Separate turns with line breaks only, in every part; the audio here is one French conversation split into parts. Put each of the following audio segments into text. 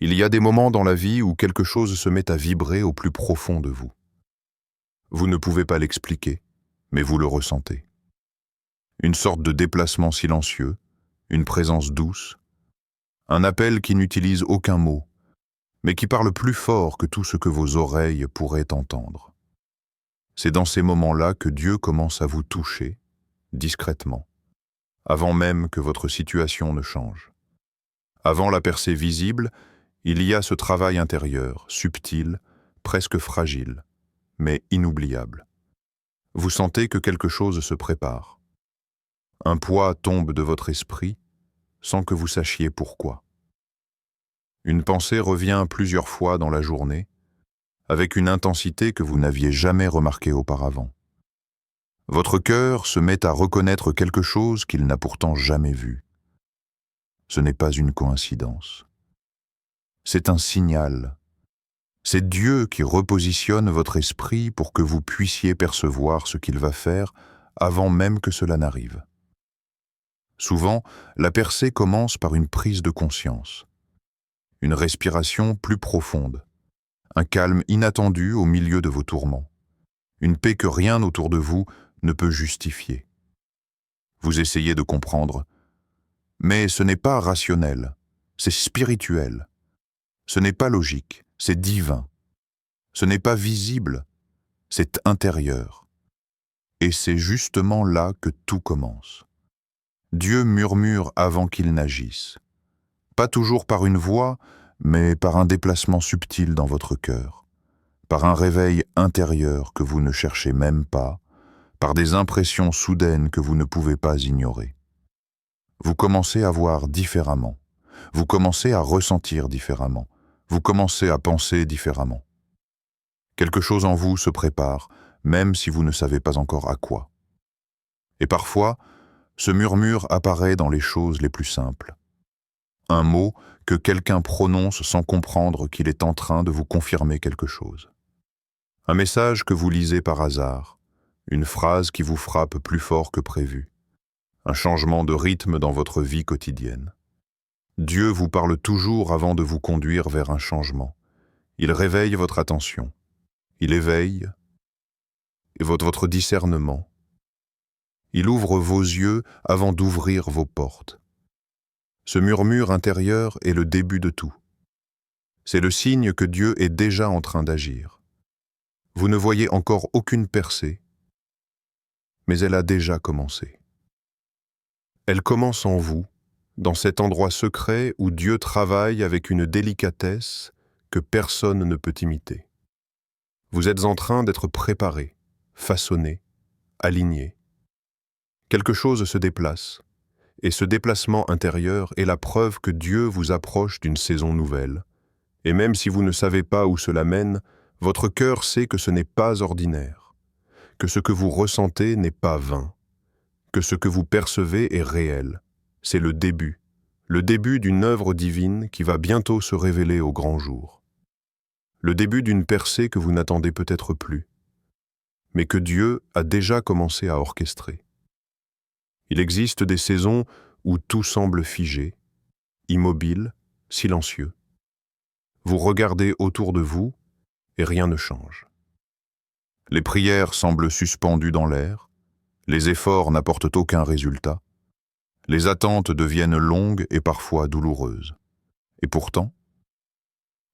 Il y a des moments dans la vie où quelque chose se met à vibrer au plus profond de vous. Vous ne pouvez pas l'expliquer, mais vous le ressentez. Une sorte de déplacement silencieux, une présence douce, un appel qui n'utilise aucun mot, mais qui parle plus fort que tout ce que vos oreilles pourraient entendre. C'est dans ces moments-là que Dieu commence à vous toucher, discrètement, avant même que votre situation ne change. Avant la percée visible, il y a ce travail intérieur, subtil, presque fragile, mais inoubliable. Vous sentez que quelque chose se prépare. Un poids tombe de votre esprit sans que vous sachiez pourquoi. Une pensée revient plusieurs fois dans la journée, avec une intensité que vous n'aviez jamais remarquée auparavant. Votre cœur se met à reconnaître quelque chose qu'il n'a pourtant jamais vu. Ce n'est pas une coïncidence. C'est un signal. C'est Dieu qui repositionne votre esprit pour que vous puissiez percevoir ce qu'il va faire avant même que cela n'arrive. Souvent, la percée commence par une prise de conscience, une respiration plus profonde, un calme inattendu au milieu de vos tourments, une paix que rien autour de vous ne peut justifier. Vous essayez de comprendre, mais ce n'est pas rationnel, c'est spirituel. Ce n'est pas logique, c'est divin. Ce n'est pas visible, c'est intérieur. Et c'est justement là que tout commence. Dieu murmure avant qu'il n'agisse. Pas toujours par une voix, mais par un déplacement subtil dans votre cœur, par un réveil intérieur que vous ne cherchez même pas, par des impressions soudaines que vous ne pouvez pas ignorer. Vous commencez à voir différemment, vous commencez à ressentir différemment, vous commencez à penser différemment. Quelque chose en vous se prépare, même si vous ne savez pas encore à quoi. Et parfois, ce murmure apparaît dans les choses les plus simples. Un mot que quelqu'un prononce sans comprendre qu'il est en train de vous confirmer quelque chose. Un message que vous lisez par hasard, une phrase qui vous frappe plus fort que prévu, un changement de rythme dans votre vie quotidienne. Dieu vous parle toujours avant de vous conduire vers un changement. Il réveille votre attention. Il éveille votre discernement. Il ouvre vos yeux avant d'ouvrir vos portes. Ce murmure intérieur est le début de tout. C'est le signe que Dieu est déjà en train d'agir. Vous ne voyez encore aucune percée, mais elle a déjà commencé. Elle commence en vous, dans cet endroit secret où Dieu travaille avec une délicatesse que personne ne peut imiter. Vous êtes en train d'être préparé, façonné, aligné. Quelque chose se déplace, et ce déplacement intérieur est la preuve que Dieu vous approche d'une saison nouvelle. Et même si vous ne savez pas où cela mène, votre cœur sait que ce n'est pas ordinaire, que ce que vous ressentez n'est pas vain, que ce que vous percevez est réel. C'est le début d'une œuvre divine qui va bientôt se révéler au grand jour. Le début d'une percée que vous n'attendez peut-être plus, mais que Dieu a déjà commencé à orchestrer. Il existe des saisons où tout semble figé, immobile, silencieux. Vous regardez autour de vous et rien ne change. Les prières semblent suspendues dans l'air, les efforts n'apportent aucun résultat, les attentes deviennent longues et parfois douloureuses. Et pourtant,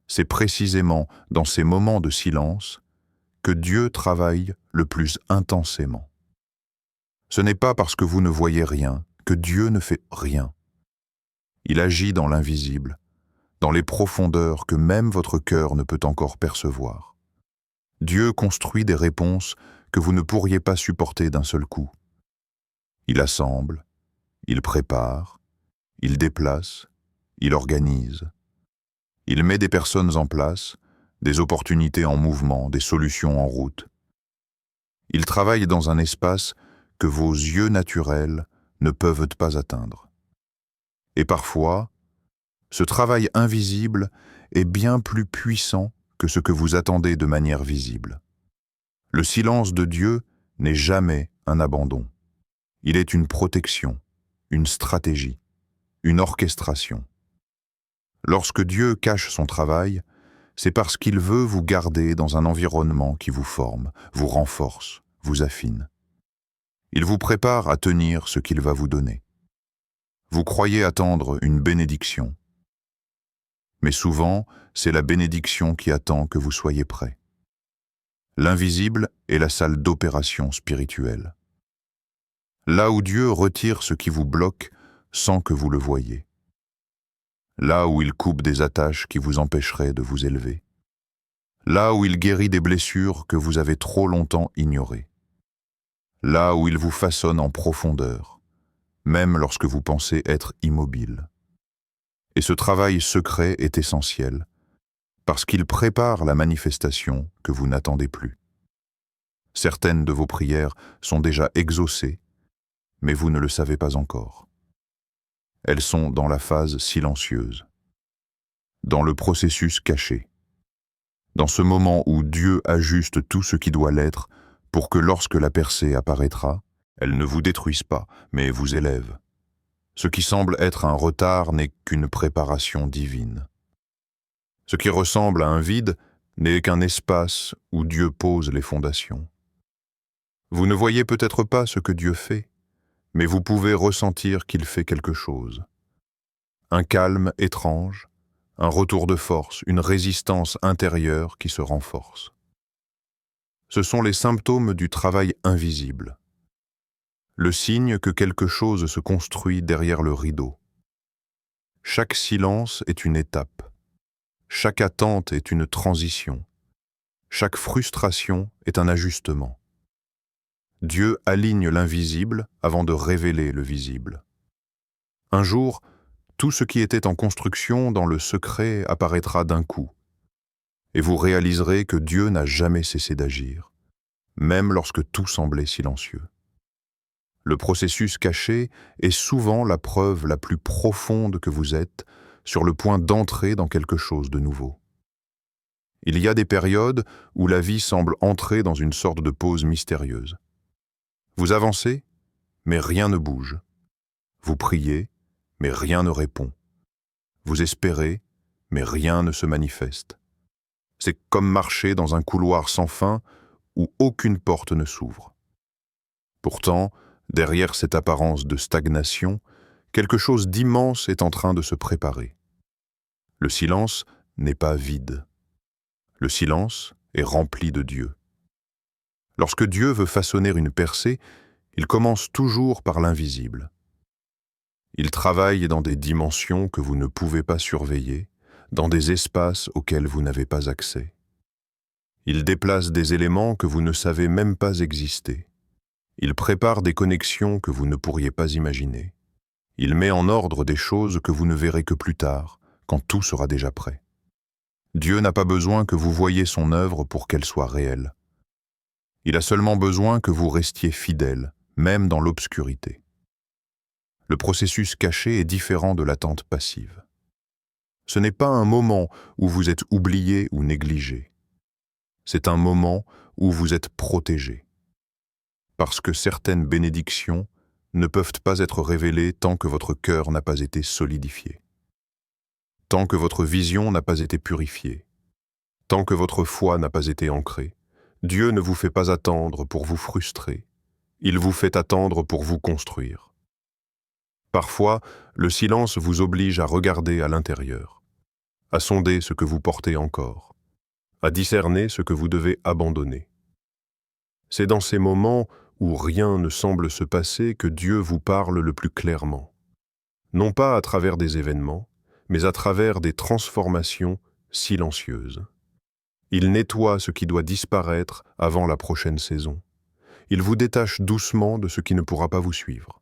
c'est précisément dans ces moments de silence que Dieu travaille le plus intensément. Ce n'est pas parce que vous ne voyez rien que Dieu ne fait rien. Il agit dans l'invisible, dans les profondeurs que même votre cœur ne peut encore percevoir. Dieu construit des réponses que vous ne pourriez pas supporter d'un seul coup. Il assemble, il prépare, il déplace, il organise. Il met des personnes en place, des opportunités en mouvement, des solutions en route. Il travaille dans un espace que vos yeux naturels ne peuvent pas atteindre. Et parfois, ce travail invisible est bien plus puissant que ce que vous attendez de manière visible. Le silence de Dieu n'est jamais un abandon. Il est une protection, une stratégie, une orchestration. Lorsque Dieu cache son travail, c'est parce qu'il veut vous garder dans un environnement qui vous forme, vous renforce, vous affine. Il vous prépare à tenir ce qu'il va vous donner. Vous croyez attendre une bénédiction, mais souvent, c'est la bénédiction qui attend que vous soyez prêt. L'invisible est la salle d'opération spirituelle. Là où Dieu retire ce qui vous bloque sans que vous le voyiez. Là où il coupe des attaches qui vous empêcheraient de vous élever. Là où il guérit des blessures que vous avez trop longtemps ignorées. Là où il vous façonne en profondeur, même lorsque vous pensez être immobile. Et ce travail secret est essentiel, parce qu'il prépare la manifestation que vous n'attendez plus. Certaines de vos prières sont déjà exaucées, mais vous ne le savez pas encore. Elles sont dans la phase silencieuse, dans le processus caché, dans ce moment où Dieu ajuste tout ce qui doit l'être pour que lorsque la percée apparaîtra, elle ne vous détruise pas, mais vous élève. Ce qui semble être un retard n'est qu'une préparation divine. Ce qui ressemble à un vide n'est qu'un espace où Dieu pose les fondations. Vous ne voyez peut-être pas ce que Dieu fait, mais vous pouvez ressentir qu'il fait quelque chose. Un calme étrange, un retour de force, une résistance intérieure qui se renforce. Ce sont les symptômes du travail invisible, le signe que quelque chose se construit derrière le rideau. Chaque silence est une étape, chaque attente est une transition, chaque frustration est un ajustement. Dieu aligne l'invisible avant de révéler le visible. Un jour, tout ce qui était en construction dans le secret apparaîtra d'un coup, et vous réaliserez que Dieu n'a jamais cessé d'agir, même lorsque tout semblait silencieux. Le processus caché est souvent la preuve la plus profonde que vous êtes sur le point d'entrer dans quelque chose de nouveau. Il y a des périodes où la vie semble entrer dans une sorte de pause mystérieuse. Vous avancez, mais rien ne bouge. Vous priez, mais rien ne répond. Vous espérez, mais rien ne se manifeste. C'est comme marcher dans un couloir sans fin où aucune porte ne s'ouvre. Pourtant, derrière cette apparence de stagnation, quelque chose d'immense est en train de se préparer. Le silence n'est pas vide. Le silence est rempli de Dieu. Lorsque Dieu veut façonner une percée, il commence toujours par l'invisible. Il travaille dans des dimensions que vous ne pouvez pas surveiller, dans des espaces auxquels vous n'avez pas accès. Il déplace des éléments que vous ne savez même pas exister. Il prépare des connexions que vous ne pourriez pas imaginer. Il met en ordre des choses que vous ne verrez que plus tard, quand tout sera déjà prêt. Dieu n'a pas besoin que vous voyiez son œuvre pour qu'elle soit réelle. Il a seulement besoin que vous restiez fidèle, même dans l'obscurité. Le processus caché est différent de l'attente passive. Ce n'est pas un moment où vous êtes oublié ou négligé. C'est un moment où vous êtes protégé. Parce que certaines bénédictions ne peuvent pas être révélées tant que votre cœur n'a pas été solidifié. Tant que votre vision n'a pas été purifiée. Tant que votre foi n'a pas été ancrée. Dieu ne vous fait pas attendre pour vous frustrer. Il vous fait attendre pour vous construire. Parfois, le silence vous oblige à regarder à l'intérieur, à sonder ce que vous portez encore, à discerner ce que vous devez abandonner. C'est dans ces moments où rien ne semble se passer que Dieu vous parle le plus clairement. Non pas à travers des événements, mais à travers des transformations silencieuses. Il nettoie ce qui doit disparaître avant la prochaine saison. Il vous détache doucement de ce qui ne pourra pas vous suivre.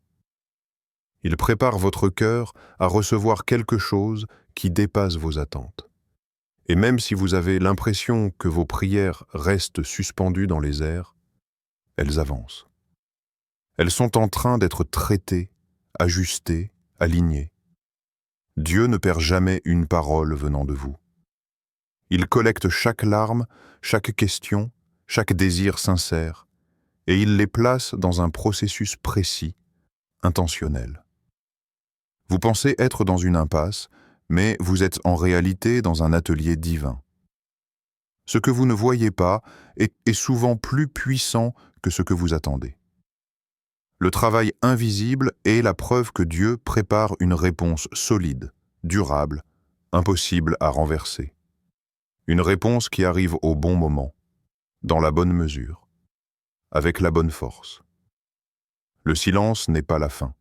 Il prépare votre cœur à recevoir quelque chose qui dépasse vos attentes. Et même si vous avez l'impression que vos prières restent suspendues dans les airs, elles avancent. Elles sont en train d'être traitées, ajustées, alignées. Dieu ne perd jamais une parole venant de vous. Il collecte chaque larme, chaque question, chaque désir sincère, et il les place dans un processus précis, intentionnel. Vous pensez être dans une impasse, mais vous êtes en réalité dans un atelier divin. Ce que vous ne voyez pas est souvent plus puissant que ce que vous attendez. Le travail invisible est la preuve que Dieu prépare une réponse solide, durable, impossible à renverser. Une réponse qui arrive au bon moment, dans la bonne mesure, avec la bonne force. Le silence n'est pas la fin.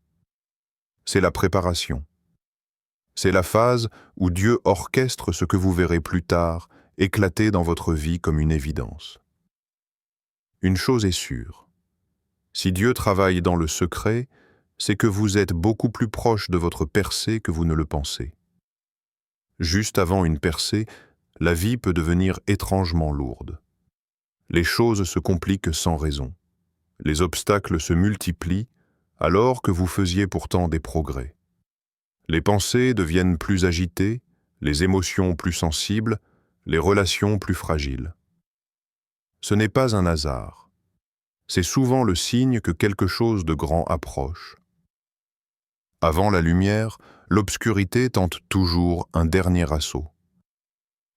C'est la préparation. C'est la phase où Dieu orchestre ce que vous verrez plus tard éclater dans votre vie comme une évidence. Une chose est sûre. Si Dieu travaille dans le secret, c'est que vous êtes beaucoup plus proche de votre percée que vous ne le pensez. Juste avant une percée, la vie peut devenir étrangement lourde. Les choses se compliquent sans raison. Les obstacles se multiplient alors que vous faisiez pourtant des progrès. Les pensées deviennent plus agitées, les émotions plus sensibles, les relations plus fragiles. Ce n'est pas un hasard. C'est souvent le signe que quelque chose de grand approche. Avant la lumière, l'obscurité tente toujours un dernier assaut.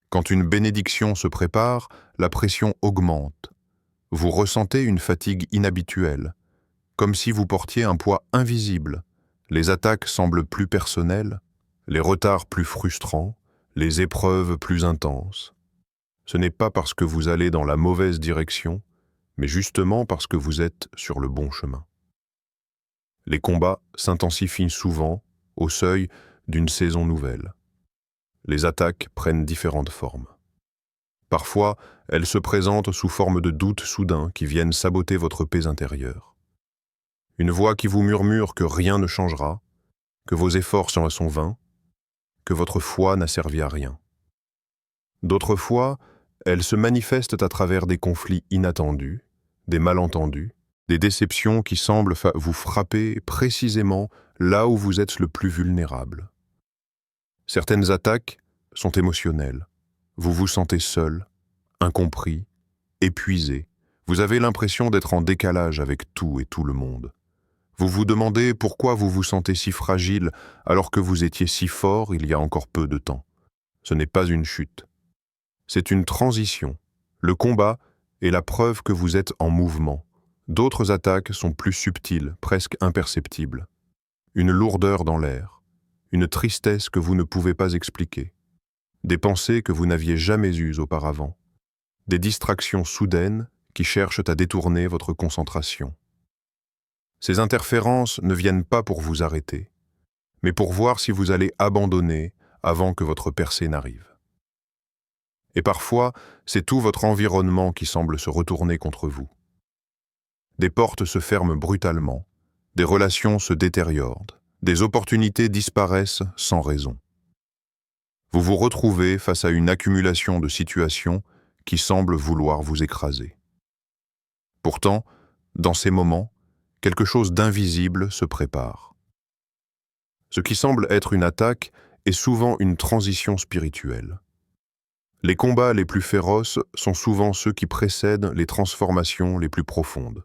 Quand une bénédiction se prépare, la pression augmente. Vous ressentez une fatigue inhabituelle, comme si vous portiez un poids invisible. Les attaques semblent plus personnelles, les retards plus frustrants, les épreuves plus intenses. Ce n'est pas parce que vous allez dans la mauvaise direction, mais justement parce que vous êtes sur le bon chemin. Les combats s'intensifient souvent au seuil d'une saison nouvelle. Les attaques prennent différentes formes. Parfois, elles se présentent sous forme de doutes soudains qui viennent saboter votre paix intérieure. Une voix qui vous murmure que rien ne changera, que vos efforts sont vains, que votre foi n'a servi à rien. D'autres fois, elles se manifestent à travers des conflits inattendus, des malentendus, des déceptions qui semblent vous frapper précisément là où vous êtes le plus vulnérable. Certaines attaques sont émotionnelles. Vous vous sentez seul, incompris, épuisé. Vous avez l'impression d'être en décalage avec tout et tout le monde. Vous vous demandez pourquoi vous vous sentez si fragile alors que vous étiez si fort il y a encore peu de temps. Ce n'est pas une chute. C'est une transition. Le combat est la preuve que vous êtes en mouvement. D'autres attaques sont plus subtiles, presque imperceptibles. Une lourdeur dans l'air, une tristesse que vous ne pouvez pas expliquer, des pensées que vous n'aviez jamais eues auparavant, des distractions soudaines qui cherchent à détourner votre concentration. Ces interférences ne viennent pas pour vous arrêter, mais pour voir si vous allez abandonner avant que votre percée n'arrive. Et parfois, c'est tout votre environnement qui semble se retourner contre vous. Des portes se ferment brutalement, des relations se détériorent, des opportunités disparaissent sans raison. Vous vous retrouvez face à une accumulation de situations qui semblent vouloir vous écraser. Pourtant, dans ces moments, quelque chose d'invisible se prépare. Ce qui semble être une attaque est souvent une transition spirituelle. Les combats les plus féroces sont souvent ceux qui précèdent les transformations les plus profondes.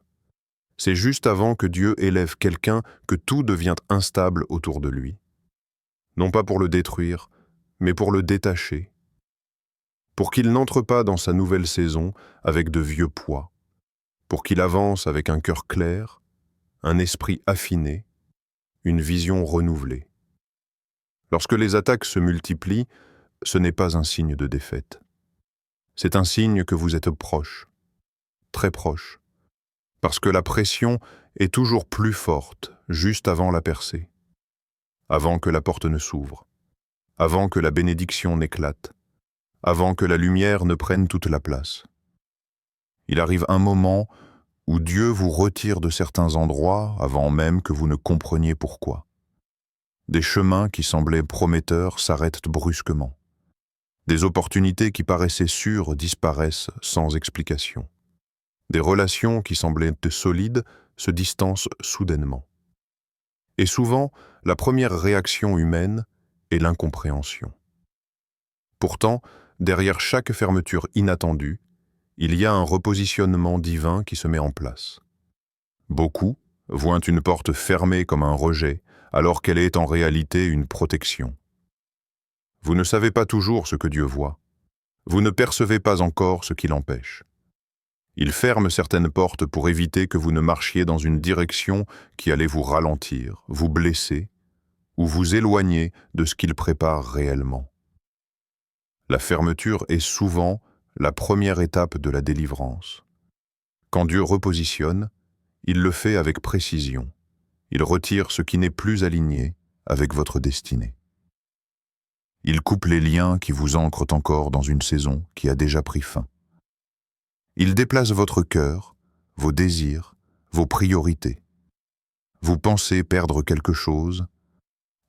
C'est juste avant que Dieu élève quelqu'un que tout devient instable autour de lui. Non pas pour le détruire, mais pour le détacher. Pour qu'il n'entre pas dans sa nouvelle saison avec de vieux poids. Pour qu'il avance avec un cœur clair, un esprit affiné, une vision renouvelée. Lorsque les attaques se multiplient, ce n'est pas un signe de défaite. C'est un signe que vous êtes proche, très proche, parce que la pression est toujours plus forte juste avant la percée, avant que la porte ne s'ouvre, avant que la bénédiction n'éclate, avant que la lumière ne prenne toute la place. Il arrive un moment où Dieu vous retire de certains endroits avant même que vous ne compreniez pourquoi. Des chemins qui semblaient prometteurs s'arrêtent brusquement. Des opportunités qui paraissaient sûres disparaissent sans explication. Des relations qui semblaient solides se distancent soudainement. Et souvent, la première réaction humaine est l'incompréhension. Pourtant, derrière chaque fermeture inattendue, il y a un repositionnement divin qui se met en place. Beaucoup voient une porte fermée comme un rejet, alors qu'elle est en réalité une protection. Vous ne savez pas toujours ce que Dieu voit. Vous ne percevez pas encore ce qui l'empêche. Il ferme certaines portes pour éviter que vous ne marchiez dans une direction qui allait vous ralentir, vous blesser, ou vous éloigner de ce qu'il prépare réellement. La fermeture est souvent la première étape de la délivrance. Quand Dieu repositionne, il le fait avec précision. Il retire ce qui n'est plus aligné avec votre destinée. Il coupe les liens qui vous ancrent encore dans une saison qui a déjà pris fin. Il déplace votre cœur, vos désirs, vos priorités. Vous pensez perdre quelque chose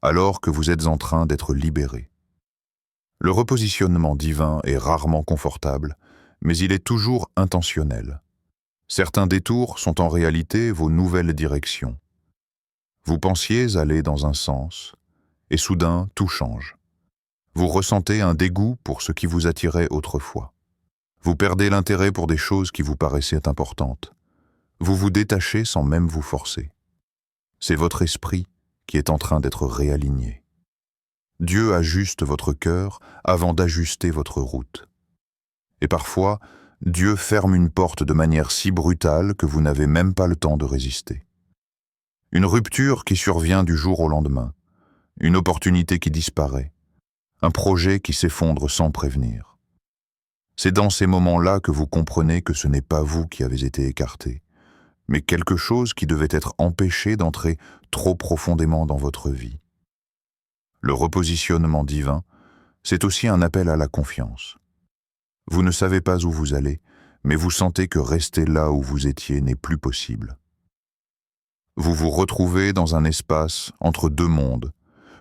alors que vous êtes en train d'être libéré. Le repositionnement divin est rarement confortable, mais il est toujours intentionnel. Certains détours sont en réalité vos nouvelles directions. Vous pensiez aller dans un sens, et soudain tout change. Vous ressentez un dégoût pour ce qui vous attirait autrefois. Vous perdez l'intérêt pour des choses qui vous paraissaient importantes. Vous vous détachez sans même vous forcer. C'est votre esprit qui est en train d'être réaligné. Dieu ajuste votre cœur avant d'ajuster votre route. Et parfois, Dieu ferme une porte de manière si brutale que vous n'avez même pas le temps de résister. Une rupture qui survient du jour au lendemain, une opportunité qui disparaît, un projet qui s'effondre sans prévenir. C'est dans ces moments-là que vous comprenez que ce n'est pas vous qui avez été écarté, mais quelque chose qui devait être empêché d'entrer trop profondément dans votre vie. Le repositionnement divin, c'est aussi un appel à la confiance. Vous ne savez pas où vous allez, mais vous sentez que rester là où vous étiez n'est plus possible. Vous vous retrouvez dans un espace entre deux mondes,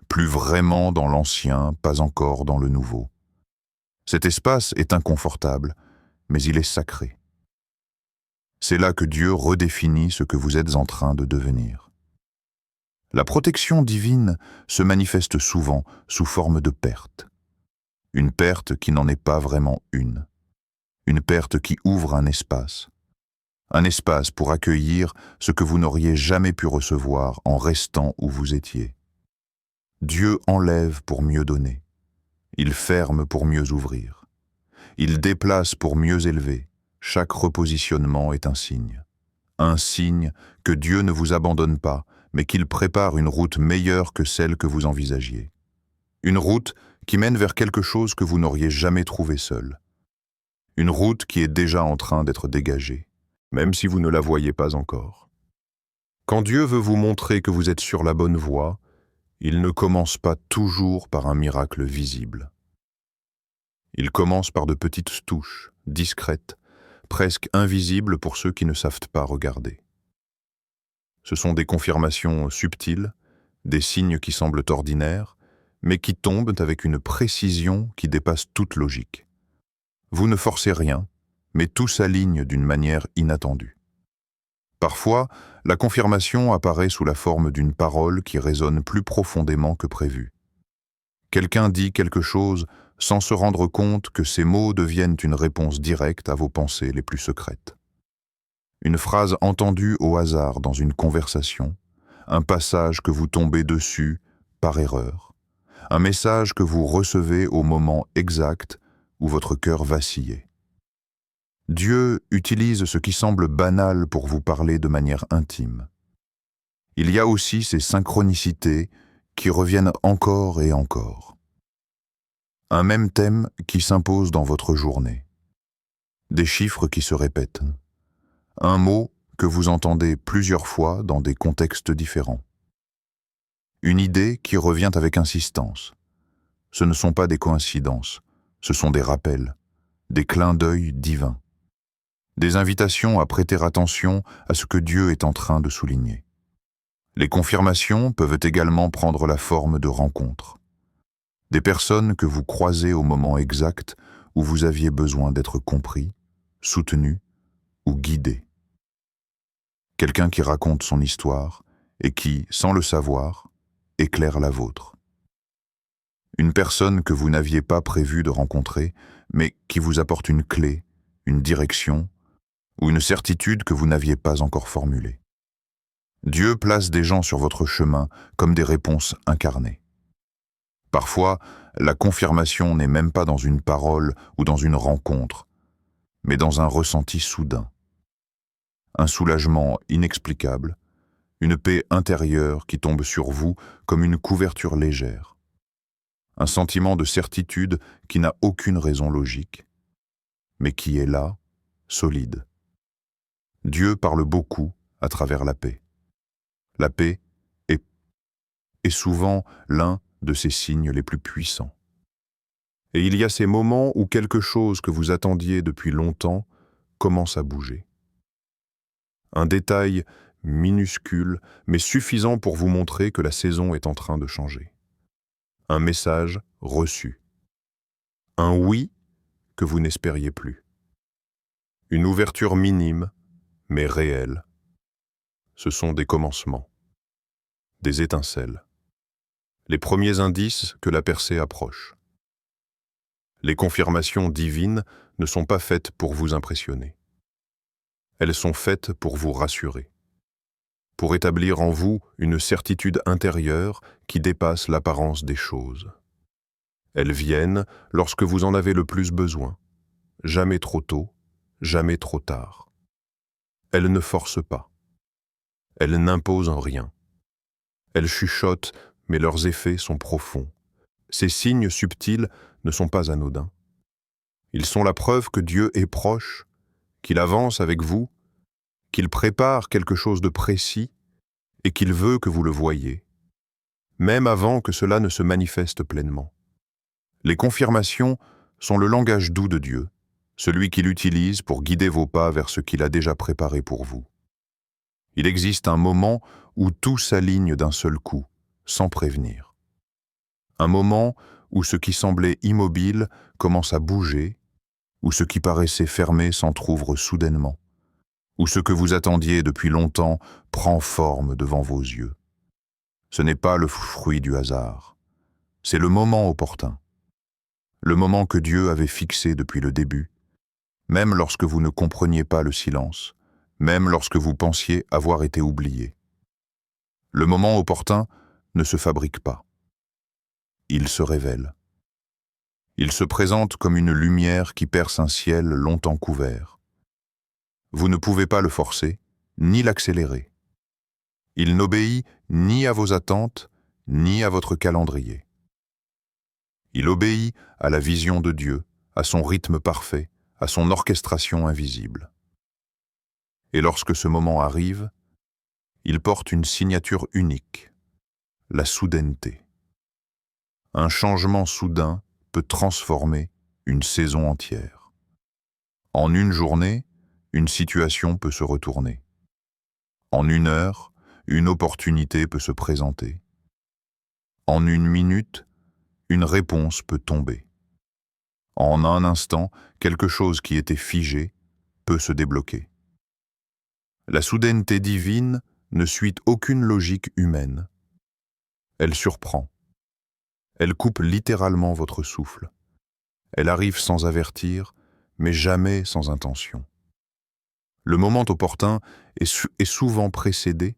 plus vraiment dans l'ancien, pas encore dans le nouveau. Cet espace est inconfortable, mais il est sacré. C'est là que Dieu redéfinit ce que vous êtes en train de devenir. La protection divine se manifeste souvent sous forme de perte. Une perte qui n'en est pas vraiment une. Une perte qui ouvre un espace. Un espace pour accueillir ce que vous n'auriez jamais pu recevoir en restant où vous étiez. Dieu enlève pour mieux donner. Il ferme pour mieux ouvrir. Il déplace pour mieux élever. Chaque repositionnement est un signe. Un signe que Dieu ne vous abandonne pas, mais qu'il prépare une route meilleure que celle que vous envisagiez. Une route qui mène vers quelque chose que vous n'auriez jamais trouvé seul. Une route qui est déjà en train d'être dégagée, même si vous ne la voyez pas encore. Quand Dieu veut vous montrer que vous êtes sur la bonne voie, il ne commence pas toujours par un miracle visible. Il commence par de petites touches, discrètes, presque invisibles pour ceux qui ne savent pas regarder. Ce sont des confirmations subtiles, des signes qui semblent ordinaires, mais qui tombent avec une précision qui dépasse toute logique. Vous ne forcez rien, mais tout s'aligne d'une manière inattendue. Parfois, la confirmation apparaît sous la forme d'une parole qui résonne plus profondément que prévu. Quelqu'un dit quelque chose sans se rendre compte que ces mots deviennent une réponse directe à vos pensées les plus secrètes. Une phrase entendue au hasard dans une conversation, un passage que vous tombez dessus par erreur, un message que vous recevez au moment exact où votre cœur vacillait. Dieu utilise ce qui semble banal pour vous parler de manière intime. Il y a aussi ces synchronicités qui reviennent encore et encore. Un même thème qui s'impose dans votre journée. Des chiffres qui se répètent. Un mot que vous entendez plusieurs fois dans des contextes différents. Une idée qui revient avec insistance. Ce ne sont pas des coïncidences, ce sont des rappels, des clins d'œil divins. Des invitations à prêter attention à ce que Dieu est en train de souligner. Les confirmations peuvent également prendre la forme de rencontres. Des personnes que vous croisez au moment exact où vous aviez besoin d'être compris, soutenu ou guidé. Quelqu'un qui raconte son histoire et qui, sans le savoir, éclaire la vôtre. Une personne que vous n'aviez pas prévu de rencontrer, mais qui vous apporte une clé, une direction, ou une certitude que vous n'aviez pas encore formulée. Dieu place des gens sur votre chemin comme des réponses incarnées. Parfois, la confirmation n'est même pas dans une parole ou dans une rencontre, mais dans un ressenti soudain. Un soulagement inexplicable, une paix intérieure qui tombe sur vous comme une couverture légère. Un sentiment de certitude qui n'a aucune raison logique, mais qui est là, solide. Dieu parle beaucoup à travers la paix. La paix est souvent l'un de ses signes les plus puissants. Et il y a ces moments où quelque chose que vous attendiez depuis longtemps commence à bouger. Un détail minuscule, mais suffisant pour vous montrer que la saison est en train de changer. Un message reçu. Un oui que vous n'espériez plus. Une ouverture minime, mais réelle. Ce sont des commencements, des étincelles. Les premiers indices que la percée approche. Les confirmations divines ne sont pas faites pour vous impressionner. Elles sont faites pour vous rassurer, pour établir en vous une certitude intérieure qui dépasse l'apparence des choses. Elles viennent lorsque vous en avez le plus besoin, jamais trop tôt, jamais trop tard. Elles ne forcent pas. Elles n'imposent rien. Elles chuchotent, mais leurs effets sont profonds. Ces signes subtils ne sont pas anodins. Ils sont la preuve que Dieu est proche, qu'il avance avec vous, qu'il prépare quelque chose de précis et qu'il veut que vous le voyiez, même avant que cela ne se manifeste pleinement. Les confirmations sont le langage doux de Dieu, celui qu'il utilise pour guider vos pas vers ce qu'il a déjà préparé pour vous. Il existe un moment où tout s'aligne d'un seul coup, sans prévenir. Un moment où ce qui semblait immobile commence à bouger, où ce qui paraissait fermé s'entr'ouvre soudainement, où ce que vous attendiez depuis longtemps prend forme devant vos yeux. Ce n'est pas le fruit du hasard, c'est le moment opportun, le moment que Dieu avait fixé depuis le début, même lorsque vous ne compreniez pas le silence, même lorsque vous pensiez avoir été oublié. Le moment opportun ne se fabrique pas. Il se révèle. Il se présente comme une lumière qui perce un ciel longtemps couvert. Vous ne pouvez pas le forcer, ni l'accélérer. Il n'obéit ni à vos attentes, ni à votre calendrier. Il obéit à la vision de Dieu, à son rythme parfait, à son orchestration invisible. Et lorsque ce moment arrive, il porte une signature unique, la soudaineté. Un changement soudain peut transformer une saison entière. En une journée, une situation peut se retourner. En une heure, une opportunité peut se présenter. En une minute, une réponse peut tomber. En un instant, quelque chose qui était figé peut se débloquer. La soudaineté divine ne suit aucune logique humaine. Elle surprend. Elle coupe littéralement votre souffle. Elle arrive sans avertir, mais jamais sans intention. Le moment opportun est souvent précédé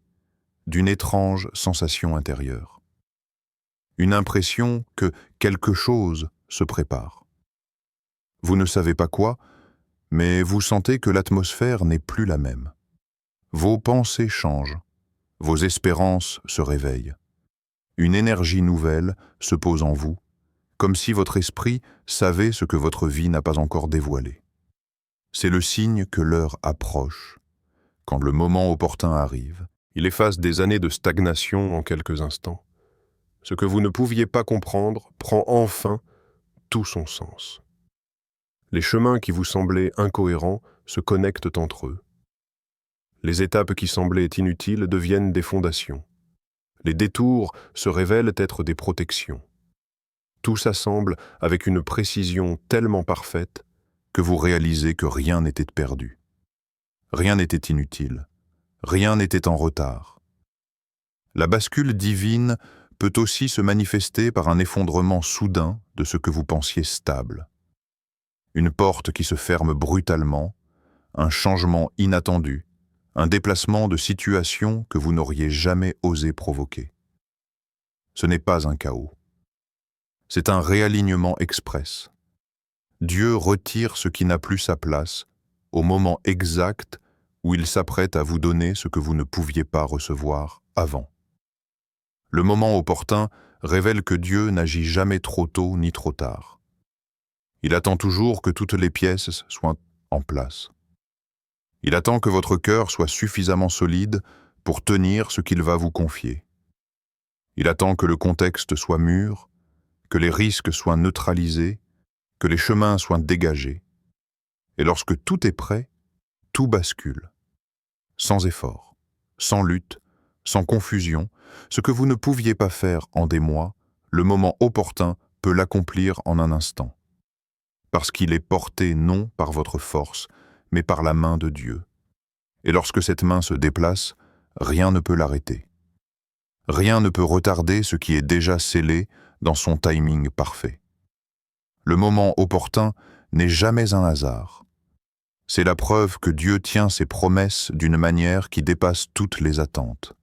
d'une étrange sensation intérieure. Une impression que quelque chose se prépare. Vous ne savez pas quoi, mais vous sentez que l'atmosphère n'est plus la même. Vos pensées changent, vos espérances se réveillent. Une énergie nouvelle se pose en vous, comme si votre esprit savait ce que votre vie n'a pas encore dévoilé. C'est le signe que l'heure approche. Quand le moment opportun arrive, il efface des années de stagnation en quelques instants. Ce que vous ne pouviez pas comprendre prend enfin tout son sens. Les chemins qui vous semblaient incohérents se connectent entre eux. Les étapes qui semblaient inutiles deviennent des fondations. Les détours se révèlent être des protections. Tout s'assemble avec une précision tellement parfaite que vous réalisez que rien n'était perdu. Rien n'était inutile. Rien n'était en retard. La bascule divine peut aussi se manifester par un effondrement soudain de ce que vous pensiez stable. Une porte qui se ferme brutalement, un changement inattendu, un déplacement de situation que vous n'auriez jamais osé provoquer. Ce n'est pas un chaos. C'est un réalignement express. Dieu retire ce qui n'a plus sa place au moment exact où il s'apprête à vous donner ce que vous ne pouviez pas recevoir avant. Le moment opportun révèle que Dieu n'agit jamais trop tôt ni trop tard. Il attend toujours que toutes les pièces soient en place. Il attend que votre cœur soit suffisamment solide pour tenir ce qu'il va vous confier. Il attend que le contexte soit mûr, que les risques soient neutralisés, que les chemins soient dégagés. Et lorsque tout est prêt, tout bascule. Sans effort, sans lutte, sans confusion, ce que vous ne pouviez pas faire en des mois, le moment opportun peut l'accomplir en un instant. Parce qu'il est porté non par votre force, mais par la main de Dieu. Et lorsque cette main se déplace, rien ne peut l'arrêter. Rien ne peut retarder ce qui est déjà scellé dans son timing parfait. Le moment opportun n'est jamais un hasard. C'est la preuve que Dieu tient ses promesses d'une manière qui dépasse toutes les attentes.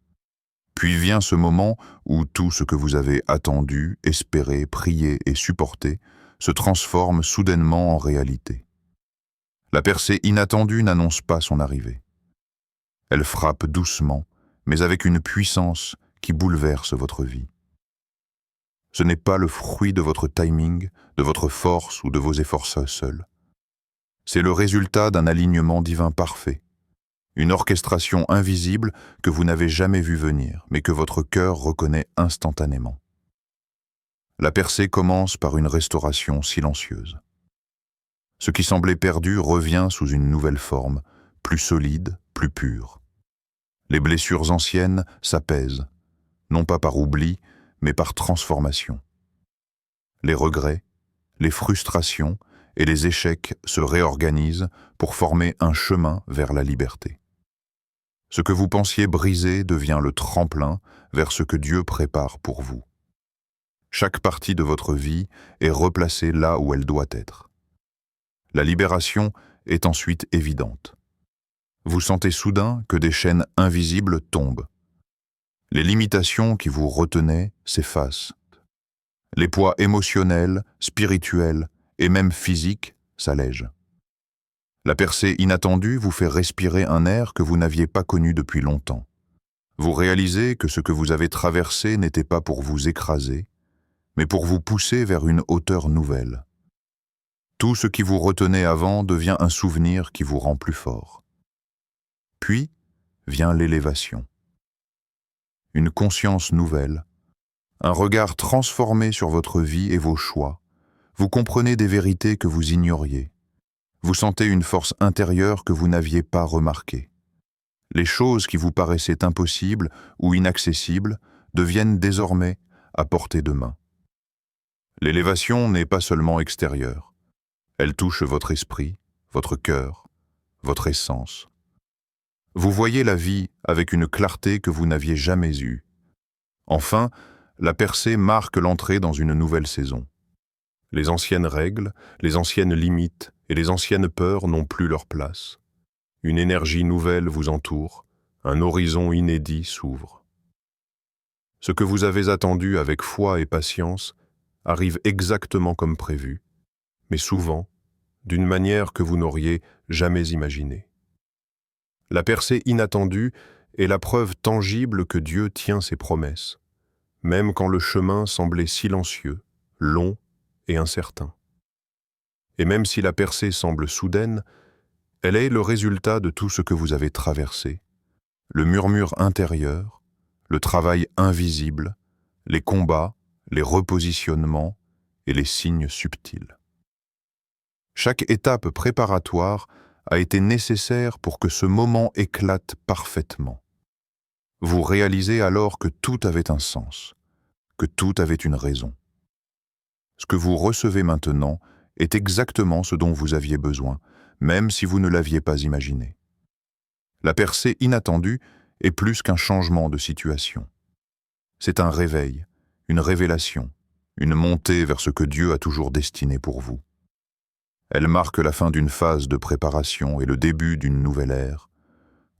Puis vient ce moment où tout ce que vous avez attendu, espéré, prié et supporté se transforme soudainement en réalité. La percée inattendue n'annonce pas son arrivée. Elle frappe doucement, mais avec une puissance qui bouleverse votre vie. Ce n'est pas le fruit de votre timing, de votre force ou de vos efforts seuls. C'est le résultat d'un alignement divin parfait, une orchestration invisible que vous n'avez jamais vue venir, mais que votre cœur reconnaît instantanément. La percée commence par une restauration silencieuse. Ce qui semblait perdu revient sous une nouvelle forme, plus solide, plus pure. Les blessures anciennes s'apaisent, non pas par oubli, mais par transformation. Les regrets, les frustrations et les échecs se réorganisent pour former un chemin vers la liberté. Ce que vous pensiez brisé devient le tremplin vers ce que Dieu prépare pour vous. Chaque partie de votre vie est replacée là où elle doit être. La libération est ensuite évidente. Vous sentez soudain que des chaînes invisibles tombent. Les limitations qui vous retenaient s'effacent. Les poids émotionnels, spirituels et même physiques s'allègent. La percée inattendue vous fait respirer un air que vous n'aviez pas connu depuis longtemps. Vous réalisez que ce que vous avez traversé n'était pas pour vous écraser, mais pour vous pousser vers une hauteur nouvelle. Tout ce qui vous retenait avant devient un souvenir qui vous rend plus fort. Puis vient l'élévation. Une conscience nouvelle, un regard transformé sur votre vie et vos choix. Vous comprenez des vérités que vous ignoriez. Vous sentez une force intérieure que vous n'aviez pas remarquée. Les choses qui vous paraissaient impossibles ou inaccessibles deviennent désormais à portée de main. L'élévation n'est pas seulement extérieure. Elle touche votre esprit, votre cœur, votre essence. Vous voyez la vie avec une clarté que vous n'aviez jamais eue. Enfin, la percée marque l'entrée dans une nouvelle saison. Les anciennes règles, les anciennes limites et les anciennes peurs n'ont plus leur place. Une énergie nouvelle vous entoure, un horizon inédit s'ouvre. Ce que vous avez attendu avec foi et patience arrive exactement comme prévu, mais souvent d'une manière que vous n'auriez jamais imaginée. La percée inattendue est la preuve tangible que Dieu tient ses promesses, même quand le chemin semblait silencieux, long et incertain. Et même si la percée semble soudaine, elle est le résultat de tout ce que vous avez traversé, le murmure intérieur, le travail invisible, les combats, les repositionnements et les signes subtils. Chaque étape préparatoire a été nécessaire pour que ce moment éclate parfaitement. Vous réalisez alors que tout avait un sens, que tout avait une raison. Ce que vous recevez maintenant est exactement ce dont vous aviez besoin, même si vous ne l'aviez pas imaginé. La percée inattendue est plus qu'un changement de situation. C'est un réveil, une révélation, une montée vers ce que Dieu a toujours destiné pour vous. Elle marque la fin d'une phase de préparation et le début d'une nouvelle ère,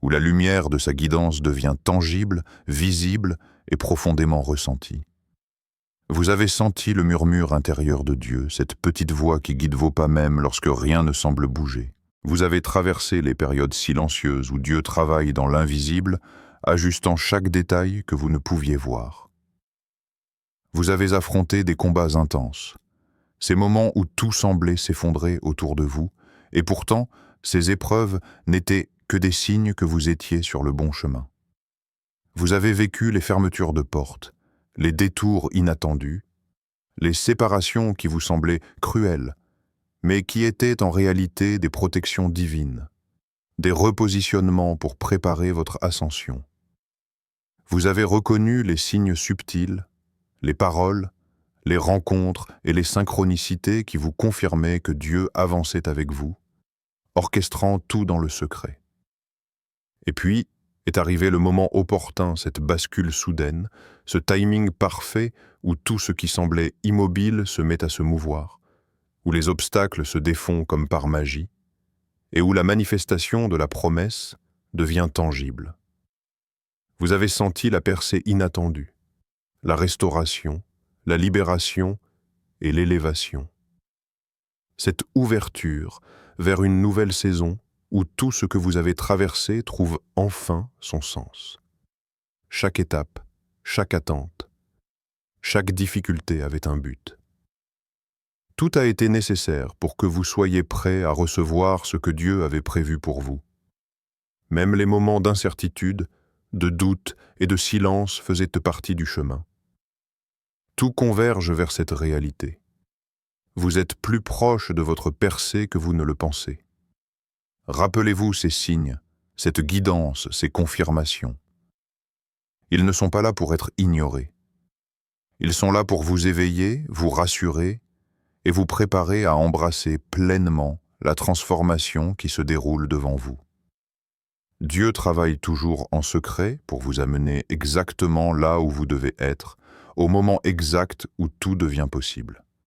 où la lumière de sa guidance devient tangible, visible et profondément ressentie. Vous avez senti le murmure intérieur de Dieu, cette petite voix qui guide vos pas même lorsque rien ne semble bouger. Vous avez traversé les périodes silencieuses où Dieu travaille dans l'invisible, ajustant chaque détail que vous ne pouviez voir. Vous avez affronté des combats intenses, ces moments où tout semblait s'effondrer autour de vous, et pourtant, ces épreuves n'étaient que des signes que vous étiez sur le bon chemin. Vous avez vécu les fermetures de portes, les détours inattendus, les séparations qui vous semblaient cruelles, mais qui étaient en réalité des protections divines, des repositionnements pour préparer votre ascension. Vous avez reconnu les signes subtils, les paroles, les rencontres et les synchronicités qui vous confirmaient que Dieu avançait avec vous, orchestrant tout dans le secret. Et puis est arrivé le moment opportun, cette bascule soudaine, ce timing parfait où tout ce qui semblait immobile se met à se mouvoir, où les obstacles se défont comme par magie, et où la manifestation de la promesse devient tangible. Vous avez senti la percée inattendue, la restauration, la libération et l'élévation. Cette ouverture vers une nouvelle saison où tout ce que vous avez traversé trouve enfin son sens. Chaque étape, chaque attente, chaque difficulté avait un but. Tout a été nécessaire pour que vous soyez prêts à recevoir ce que Dieu avait prévu pour vous. Même les moments d'incertitude, de doute et de silence faisaient partie du chemin. Tout converge vers cette réalité. Vous êtes plus proche de votre percée que vous ne le pensez. Rappelez-vous ces signes, cette guidance, ces confirmations. Ils ne sont pas là pour être ignorés. Ils sont là pour vous éveiller, vous rassurer et vous préparer à embrasser pleinement la transformation qui se déroule devant vous. Dieu travaille toujours en secret pour vous amener exactement là où vous devez être, au moment exact où tout devient possible.